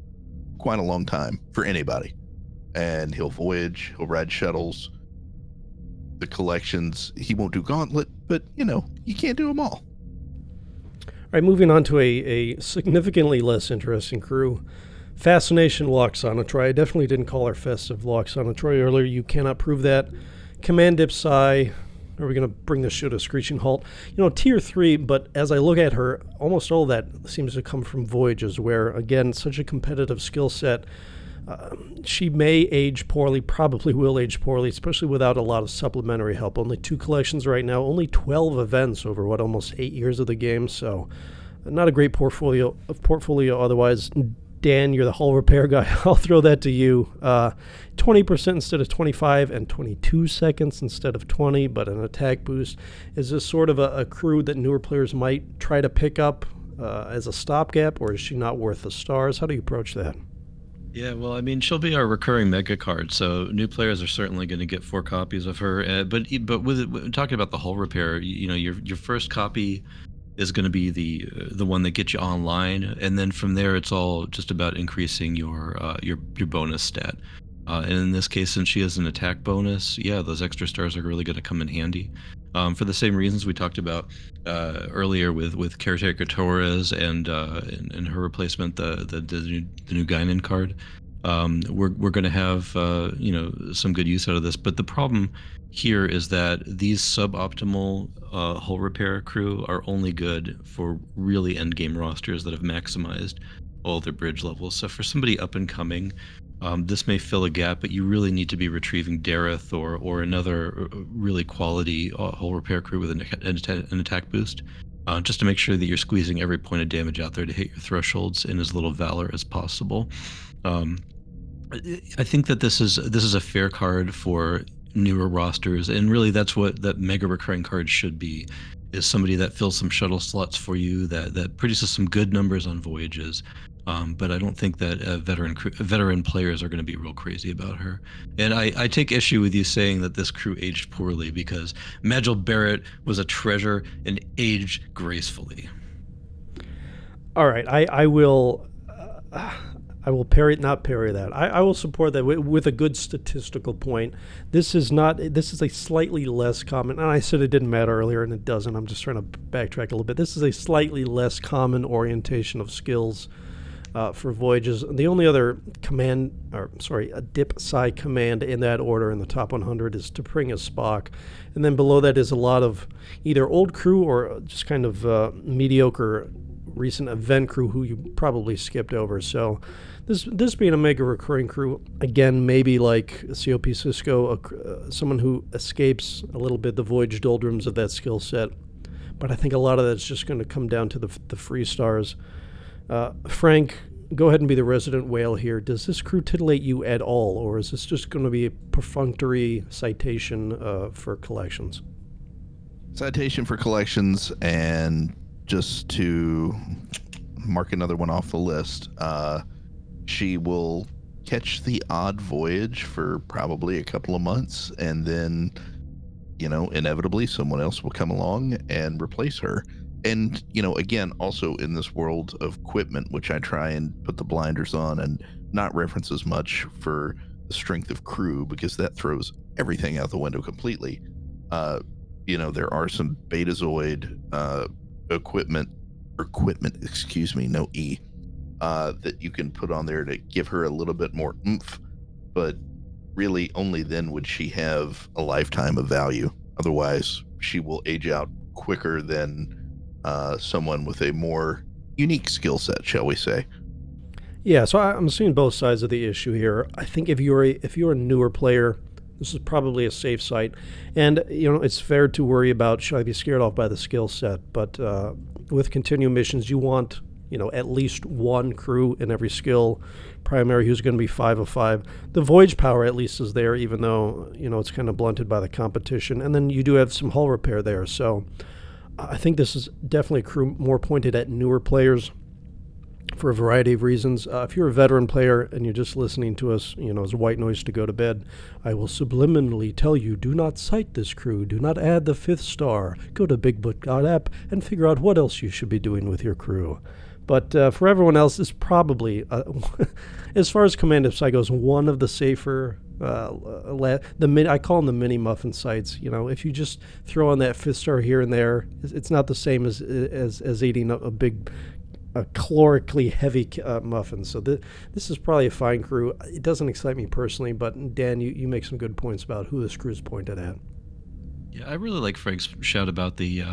quite a long time for anybody. And he'll voyage, he'll ride shuttles, the collections. He won't do Gauntlet, but, you can't do them all. All right, moving on to a significantly less interesting crew. Fascination Lwaxana Troi. I definitely didn't call her Festive Lwaxana Troi earlier. You cannot prove that. Command Psi. Are we going to bring this show to a screeching halt? Tier 3, but as I look at her, almost all that seems to come from Voyages, where, again, such a competitive skill set. She may age poorly, probably will age poorly, especially without a lot of supplementary help. Only 2 collections right now, only 12 events over, almost 8 years of the game, so not a great portfolio otherwise. Dan, you're the hull repair guy. I'll throw that to you. 20% instead of 25 and 22 seconds instead of 20, but an attack boost. Is this sort of a crew that newer players might try to pick up as a stopgap, or is she not worth the stars? How do you approach that? Yeah, well, I mean, she'll be our recurring mega card, so new players are certainly going to get 4 copies of her. But with talking about the hull repair, your first copy is going to be the one that gets you online, and then from there it's all just about increasing your bonus stat. And in this case, since she has an attack bonus, yeah, those extra stars are really going to come in handy. For the same reasons we talked about earlier with Caretaker Torres and her replacement, the new Guinan card. We're going to have some good use out of this. But the problem here is that these suboptimal hull repair crew are only good for really end game rosters that have maximized all their bridge levels. So for somebody up and coming, this may fill a gap, but you really need to be retrieving Dareth or another really quality hull repair crew with an attack boost, just to make sure that you're squeezing every point of damage out there to hit your thresholds in as little valor as possible. I think that this is a fair card for newer rosters, and really that's what that mega recurring card should be, is somebody that fills some shuttle slots for you, that produces some good numbers on voyages. But I don't think that veteran players are going to be real crazy about her. And I take issue with you saying that this crew aged poorly, because Majel Barrett was a treasure and aged gracefully. All right, I will not parry that. I will support that with a good statistical point. This is a slightly less common, and I said it didn't matter earlier, and it doesn't. I'm just trying to backtrack a little bit. This is a slightly less common orientation of skills for voyages. The only other a dip side command in that order in the top 100 is T'Pring as Spock, and then below that is a lot of either old crew or just kind of mediocre recent event crew who you probably skipped over. So this being a mega recurring crew, again, maybe like C.O.P. Sisko, someone who escapes a little bit the voyage doldrums of that skill set. But I think a lot of that's just going to come down to the free stars. Frank, go ahead and be the resident whale here. Does this crew titillate you at all, or is this just going to be a perfunctory citation for collections? Citation for collections, and just to mark another one off the list, she will catch the odd voyage for probably a couple of months, and then, inevitably someone else will come along and replace her. And, again, also in this world of equipment, which I try and put the blinders on and not reference as much for the strength of crew, because that throws everything out the window completely. There are some Betazoid equipment, that you can put on there to give her a little bit more oomph, but really only then would she have a lifetime of value. Otherwise, she will age out quicker than someone with a more unique skill set, shall we say. Yeah, so I'm seeing both sides of the issue here. I think if you're a newer player, this is probably a safe site. And, it's fair to worry about, should I be scared off by the skill set? But with continuum missions, you want, at least one crew in every skill primary who's going to be 5 of 5. The voyage power at least is there, even though, it's kind of blunted by the competition. And then you do have some hull repair there. So I think this is definitely a crew more pointed at newer players for a variety of reasons. If you're a veteran player and you're just listening to us, as white noise to go to bed, I will subliminally tell you, do not cite this crew. Do not add the 5th star. Go to BigBook.app and figure out what else you should be doing with your crew. But for everyone else, it's probably, as far as Command of Psi goes, one of the safer, I call them the mini muffin sites. If you just throw on that 5th star here and there, it's not the same as eating a big, calorically heavy muffin. So this is probably a fine crew. It doesn't excite me personally, but Dan, you make some good points about who this crew's pointed at. Yeah, I really like Frank's shout about the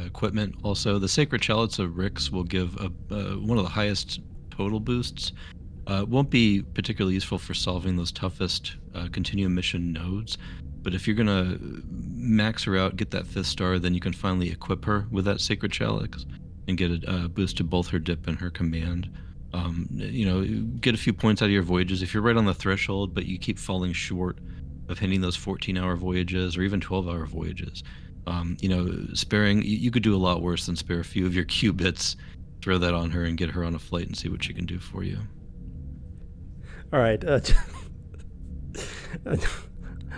equipment. Also, the Sacred Chalice of Rix will give one of the highest total boosts. Won't be particularly useful for solving those toughest continuum mission nodes, but if you're gonna max her out, get that 5th star, then you can finally equip her with that Sacred Chalice and get a boost to both her dip and her command. Get a few points out of your voyages. If you're right on the threshold, but you keep falling short of hitting those 14-hour voyages or even 12-hour voyages, sparing, you could do a lot worse than spare a few of your qubits, throw that on her and get her on a flight and see what she can do for you. All right.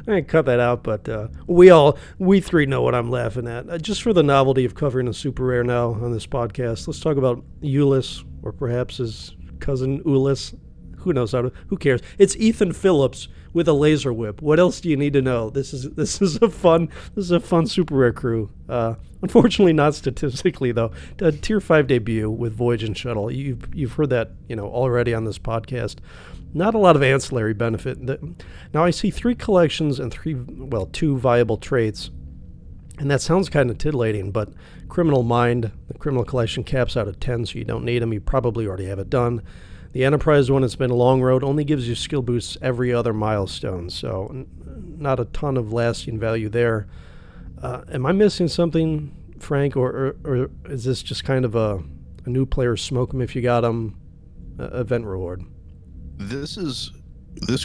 I cut that out, but we three know what I'm laughing at. Just for the novelty of covering a super rare now on this podcast, let's talk about Ulis, or perhaps his cousin Ulis. Who knows who cares? It's Ethan Phillips with a laser whip. What else do you need to know? This is a fun super rare crew. Unfortunately, not statistically though. A tier 5 debut with Voyage and Shuttle. You've heard that already on this podcast. Not a lot of ancillary benefit. Now I see 3 collections and 2 viable traits, and that sounds kind of titillating. But Criminal Mind, the criminal collection caps out at 10, so you don't need them. You probably already have it done. The Enterprise one, it's been a long road, only gives you skill boosts every other milestone, so not a ton of lasting value there. Am I missing something, Frank, or is this just kind of a new player smoke 'em if you got them event reward? This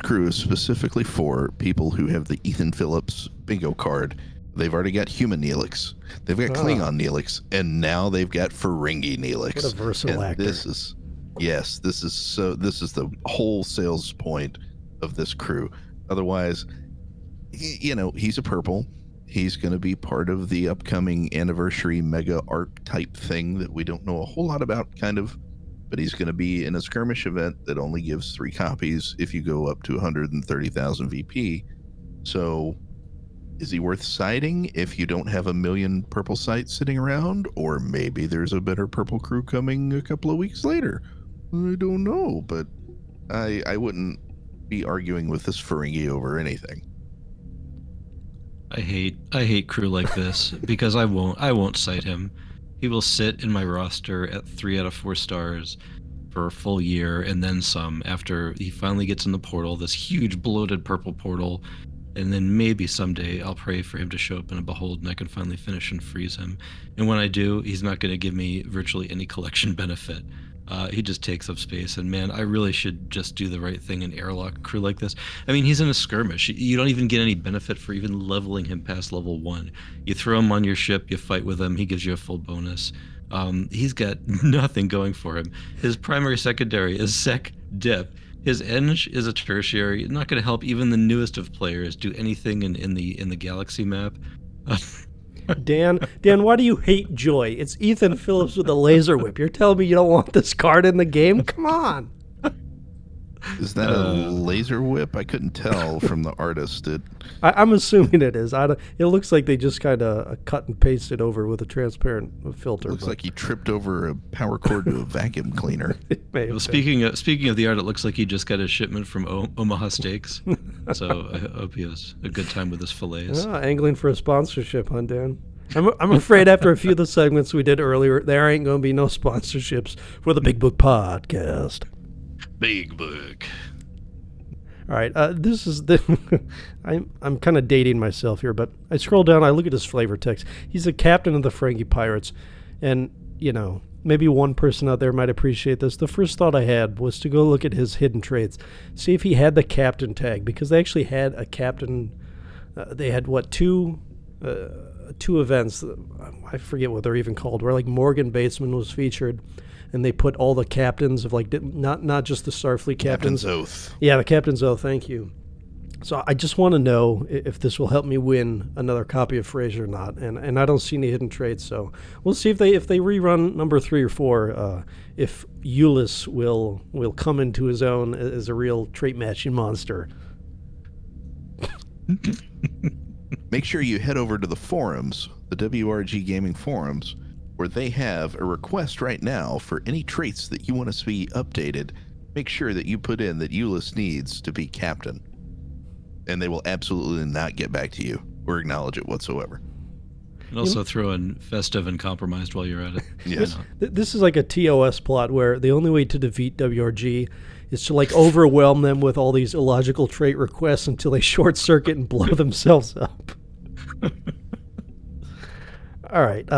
crew is specifically for people who have the Ethan Phillips bingo card. They've already got human Neelix, they've got Klingon Neelix, and now they've got Ferengi Neelix. What a versatile actor. This is the whole sales point of this crew. Otherwise, he's a purple. He's going to be part of the upcoming anniversary mega arc type thing that we don't know a whole lot about, kind of. But he's going to be in a skirmish event that only gives 3 copies if you go up to 130,000 VP. So is he worth citing if you don't have a million purple sites sitting around? Or maybe there's a better purple crew coming a couple of weeks later. I don't know, but I wouldn't be arguing with this Ferengi over anything. I hate crew like this because I won't cite him. He will sit in my roster at 3 out of 4 stars for a full year and then some after he finally gets in the portal, this huge bloated purple portal, and then maybe someday I'll pray for him to show up in a behold and I can finally finish and freeze him. And when I do, he's not going to give me virtually any collection benefit. He just takes up space, and man, I really should just do the right thing and airlock a crew like this. I mean, he's in a skirmish. You don't even get any benefit for even leveling him past level 1. You throw him on your ship, you fight with him, he gives you a full bonus. He's got nothing going for him. His primary secondary is Sec Dip. His Eng is a tertiary, not going to help even the newest of players do anything in the galaxy map. Dan, why do you hate Joy? It's Ethan Phillips with a laser whip. You're telling me you don't want this card in the game? Come on. Is that a laser whip? I couldn't tell from the artist. I'm assuming it is. It looks like they just kind of cut and pasted over with a transparent filter. Looks like he tripped over a power cord to a vacuum cleaner. Well, speaking of the art, it looks like he just got a shipment from Omaha Steaks. So I hope he has a good time with his fillets. Angling for a sponsorship, huh, Dan? I'm afraid after a few of the segments we did earlier, there ain't going to be no sponsorships for the Big Book Podcast. Big Book. All right, this is the. I'm kind of dating myself here, but I scroll down, I look at his flavor text. He's the captain of the Ferengi Pirates, and maybe one person out there might appreciate this. The first thought I had was to go look at his hidden traits, see if he had the captain tag, because they actually had a captain. They had two events. I forget what they're even called, where like Morgan Batesman was featured. And they put all the captains of not just the Starfleet captains. Captain's Oath. Yeah, the Captain's Oath. Thank you. So I just want to know if this will help me win another copy of Frasier or not. And I don't see any hidden traits. So we'll see if they rerun number 3 or 4. If Ulis will come into his own as a real trait matching monster. Make sure you head over to the forums, the WRG Gaming forums, where they have a request right now for any traits that you want to see updated. Make sure that you put in that Ulis needs to be captain, and they will absolutely not get back to you or acknowledge it whatsoever. And also throw in festive and compromised while you're at it. Yes. This is like a TOS plot where the only way to defeat WRG is to overwhelm them with all these illogical trait requests until they short circuit and blow themselves up. All right.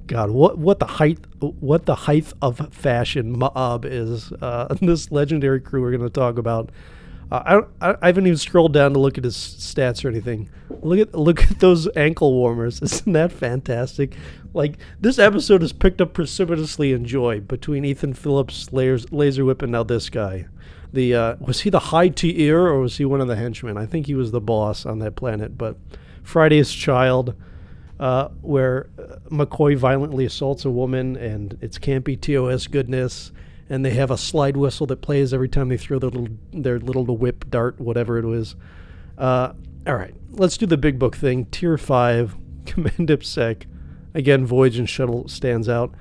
God, what the height of fashion Maab is. This legendary crew we're going to talk about. I haven't even scrolled down to look at his stats or anything. Look at those ankle warmers. Isn't that fantastic? Like, this episode is picked up precipitously in joy between Ethan Phillips, Laser Whip, and now this guy. Was he the High Tier or was he one of the henchmen? I think he was the boss on that planet. But Friday's Child, where McCoy violently assaults a woman, and it's campy TOS goodness. And they have a slide whistle that plays every time they throw their little whip dart, whatever it was. All right, let's do the big book thing. Tier 5, Command IPSEC. Again, Voyage and Shuttle stands out.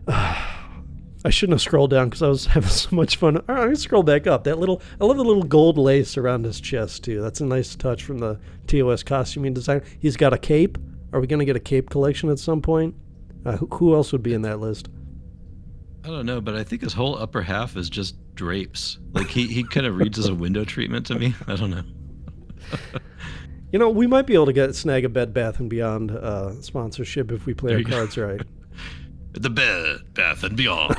I shouldn't have scrolled down because I was having so much fun. All right, I'm going to scroll back up. I love the little gold lace around his chest, too. That's a nice touch from the TOS costuming design. He's got a cape. Are we going to get a cape collection at some point? Who else would be in that list? I don't know, but I think his whole upper half is just drapes. Like, he kind of reads as a window treatment to me. I don't know. We might be able to snag a Bed Bath & Beyond sponsorship if we play our cards right. The Bed Bath & Beyond.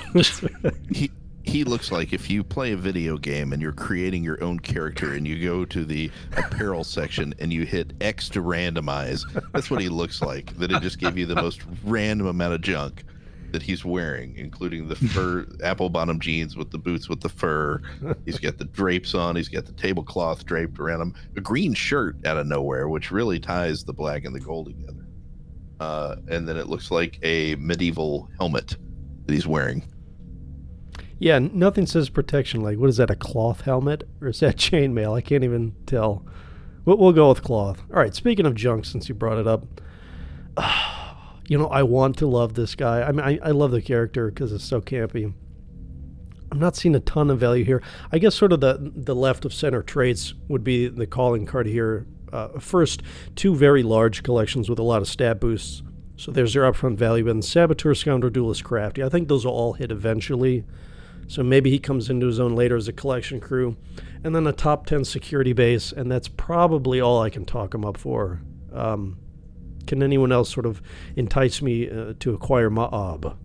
He looks like if you play a video game and you're creating your own character and you go to the apparel section and you hit X to randomize, that's what he looks like. That it just gave you the most random amount of junk that he's wearing, including the fur apple bottom jeans with the boots with the fur. He's got the drapes on. He's got the tablecloth draped around him. A green shirt out of nowhere, which really ties the black and the gold together. And then it looks like a medieval helmet that he's wearing. Yeah, nothing says protection. Like, what is that, a cloth helmet? Or is that chainmail? I can't even tell. We'll go with cloth. All right, speaking of junk, since you brought it up, I want to love this guy. I mean, I love the character because it's so campy. I'm not seeing a ton of value here. I guess sort of the left of center traits would be the calling card here. First, 2 very large collections with a lot of stat boosts. So there's their upfront value. And Saboteur, Scoundrel, Duelist, Crafty. I think those will all hit eventually. So maybe he comes into his own later as a collection crew. And then a top 10 security base. And that's probably all I can talk him up for. Can anyone else sort of entice me to acquire Maab?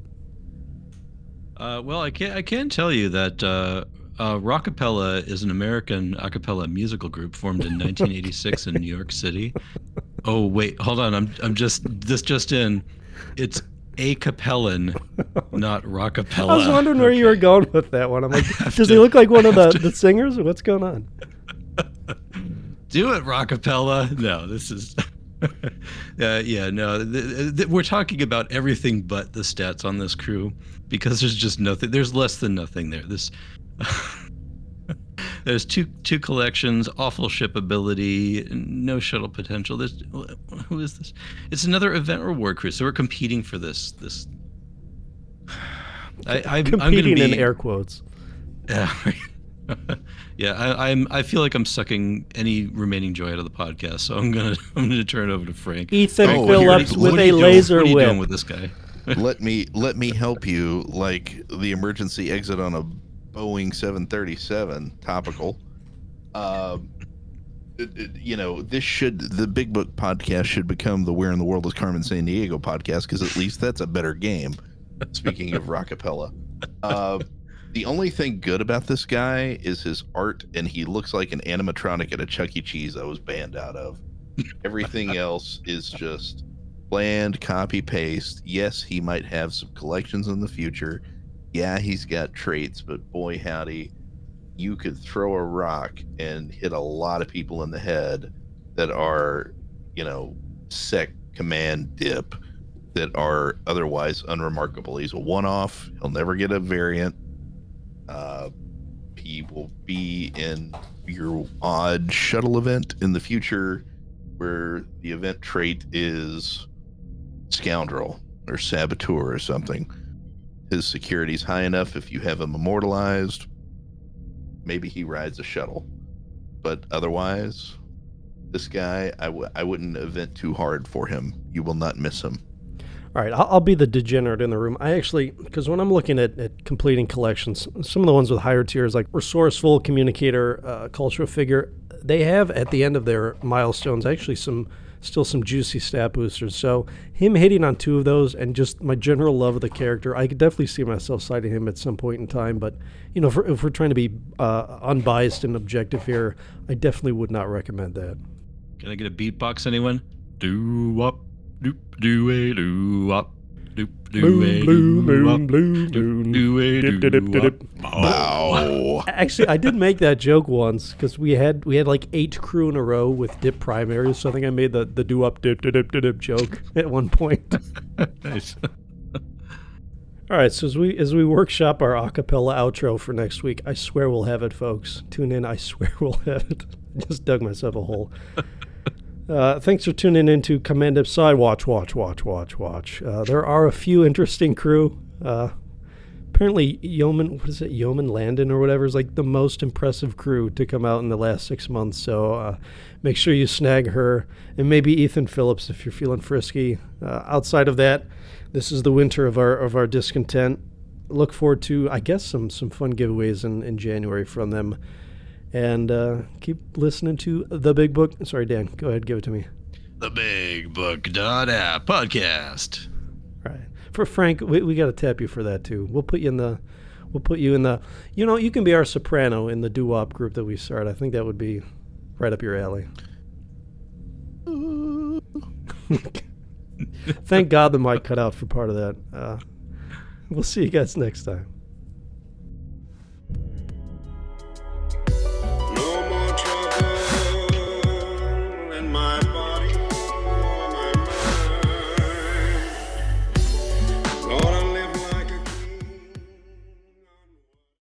Well, I can tell you that Rockapella is an American a cappella musical group formed in 1986 in New York City. Oh wait, hold on. This just in. It's a cappellan, not rockapella. I was wondering where you were going with that one. I'm like, does he look like one of the singers, or what's going on? Do it, Rockapella. No, this is. We're talking about everything but the stats on this crew because there's just nothing. There's less than nothing there. There's two collections, awful ship ability, no shuttle potential. Who is this? It's another event reward crew. So we're competing for this. I'm competing in air quotes. I feel like I'm sucking any remaining joy out of the podcast, so I'm gonna turn it over to Frank. Ethan Phillips with a laser whip. What are you doing with this guy? let me help you. Like the emergency exit on a Boeing 737. Topical. The Big Book podcast should become the Where in the World is Carmen Sandiego podcast because at least that's a better game. Speaking of Rockapella. The only thing good about this guy is his art, and he looks like an animatronic at a Chuck E. Cheese I was banned out of. Everything else is just bland copy-paste. Yes, he might have some collections in the future. Yeah, he's got traits, but boy howdy, you could throw a rock and hit a lot of people in the head that are, sec command dip, that are otherwise unremarkable. He's a one-off. He'll never get a variant. He will be in your odd shuttle event in the future where the event trait is Scoundrel or Saboteur or something. His security's high enough if you have him immortalized. Maybe he rides a shuttle. But otherwise, this guy, I wouldn't event too hard for him. You will not miss him. All right, I'll be the degenerate in the room. Because when I'm looking at completing collections, some of the ones with higher tiers, like resourceful, communicator, cultural figure, they have at the end of their milestones actually some still some juicy stat boosters. So him hitting on 2 of those and just my general love of the character, I could definitely see myself citing him at some point in time. But, you know, if we're trying to be unbiased and objective here, I definitely would not recommend that. Can I get a beatbox, anyone? Do-wop, doop-doo-a-doo-wop. Moon, blue moon, blue moon. Dip, dip, dip, dip. Wow. Actually, I did make that joke once because we had like 8 crew in a row with dip primaries. So I think I made the do up dip dip dip dip joke at one point. Nice. All right, so as we workshop our acapella outro for next week, I swear we'll have it, folks. Tune in. I swear we'll have it. I just dug myself a hole. Thanks for tuning in to Command Side Watch. There are a few interesting crew. Apparently, Yeoman, Yeoman Landon or whatever, is like the most impressive crew to come out in the last 6 months. So make sure you snag her, and maybe Ethan Phillips if you're feeling frisky. Outside of that, this is the winter of our discontent. Look forward to, I guess, some fun giveaways in January from them. And keep listening to The Big Book. Sorry, Dan, go ahead, give it to me. The Big Book App podcast. All right. For Frank, we got to tap you for that too. We'll put you in the, you know, you can be our soprano in the doo-wop group that we start. I think that would be right up your alley. Thank God the mic cut out for part of that. We'll see you guys next time.